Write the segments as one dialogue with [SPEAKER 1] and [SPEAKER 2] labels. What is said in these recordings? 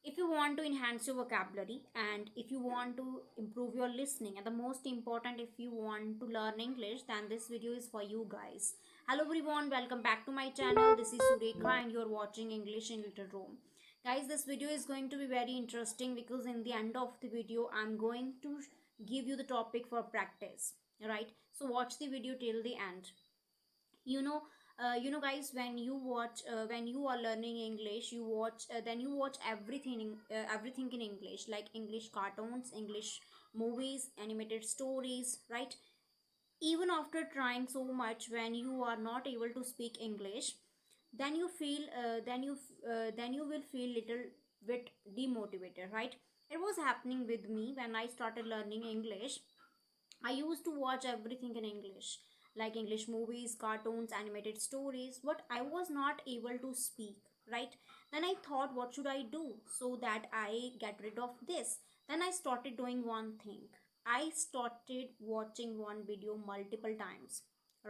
[SPEAKER 1] If you want to enhance your vocabulary, and if you want to improve your listening, and the most important, if you want to learn English, then this video is for you guys. Hello everyone, welcome back to my channel. This is Surekha and you're watching English in Little Room. Guys, this video is going to be very interesting because in the end of the video I'm going to give you the topic for practice, right? So watch the video till the end. you know guys, when you are learning English, you watch then you watch everything in English, like English cartoons, English movies, animated stories, right? Even after trying so much, when you are not able to speak English, then you feel then you will feel little bit demotivated, right? It was happening with me when I started learning English. I used to watch everything in English, like English movies, cartoons, animated stories, but I was not able to speak, right? Then I thought, what should I do so that I get rid of this? Then I started doing one thing. I started watching one video multiple times,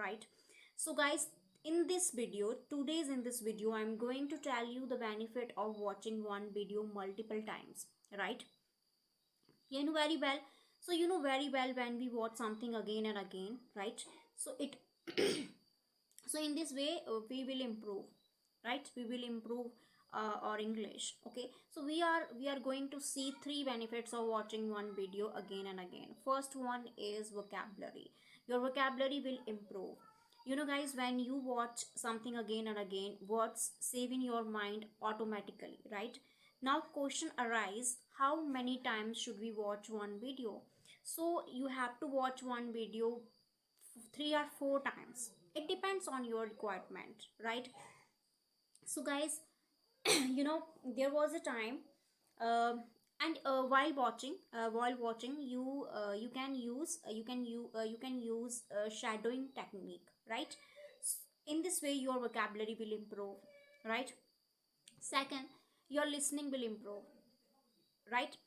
[SPEAKER 1] right? So, guys, in this video, I'm going to tell you the benefit of watching one video multiple times, right? You know very well. So you know very well when we watch something again and again, right? So it so in this way, we will improve, right? We will improve our English. Okay, so we are going to see three benefits of watching one video again and again. First one is vocabulary. Your vocabulary will improve. You know guys, when you watch something again and again, words save in your mind automatically, right? Now question arise, how many times should we watch one video? So you have to watch one video 3 or 4 times. It depends on your requirement, right? So guys, there was a time, uh, and while watching, you can use shadowing technique, right? In this way your vocabulary will improve, right? Second, your listening will improve, right?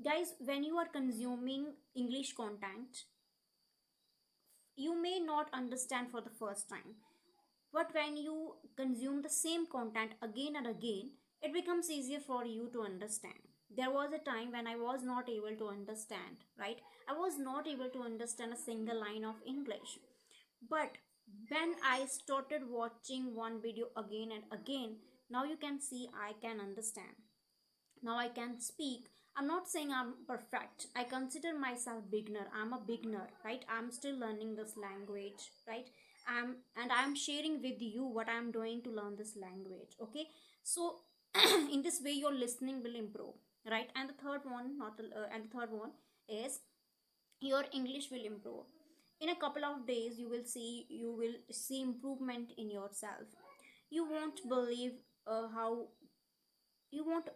[SPEAKER 1] Guys, when you are consuming English content, you may not understand for the first time, but when you consume the same content again and again, it becomes easier for you to understand. There was a time when I was not able to understand, right? I was not able to understand a single line of English. But when I started watching one video again and again, now you can see I can understand. Now I can speak. I'm not saying I'm perfect. I consider myself beginner. I'm a beginner, right? I'm still learning this language, right? I'm sharing with you what I'm doing to learn this language. Okay, so in this way your listening will improve, right? And the third one, not the, and the third one is your English will improve. In a couple of days, you will see improvement in yourself. You won't believe how you won't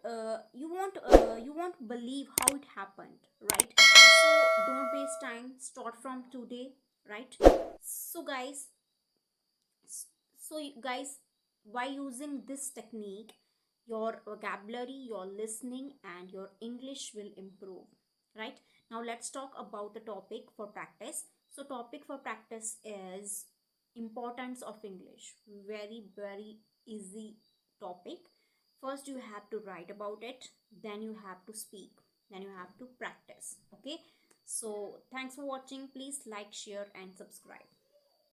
[SPEAKER 1] believe how it happened, right? So don't waste time, start from today, right? So guys, so guys, by using this technique, your vocabulary, your listening, and your English will improve, right? Now let's talk about the topic for practice. So topic for practice is importance of English. Very very easy topic. First you have to write about it, then you have to speak, then you have to practice. Okay, so thanks for watching. Please like, share, and subscribe.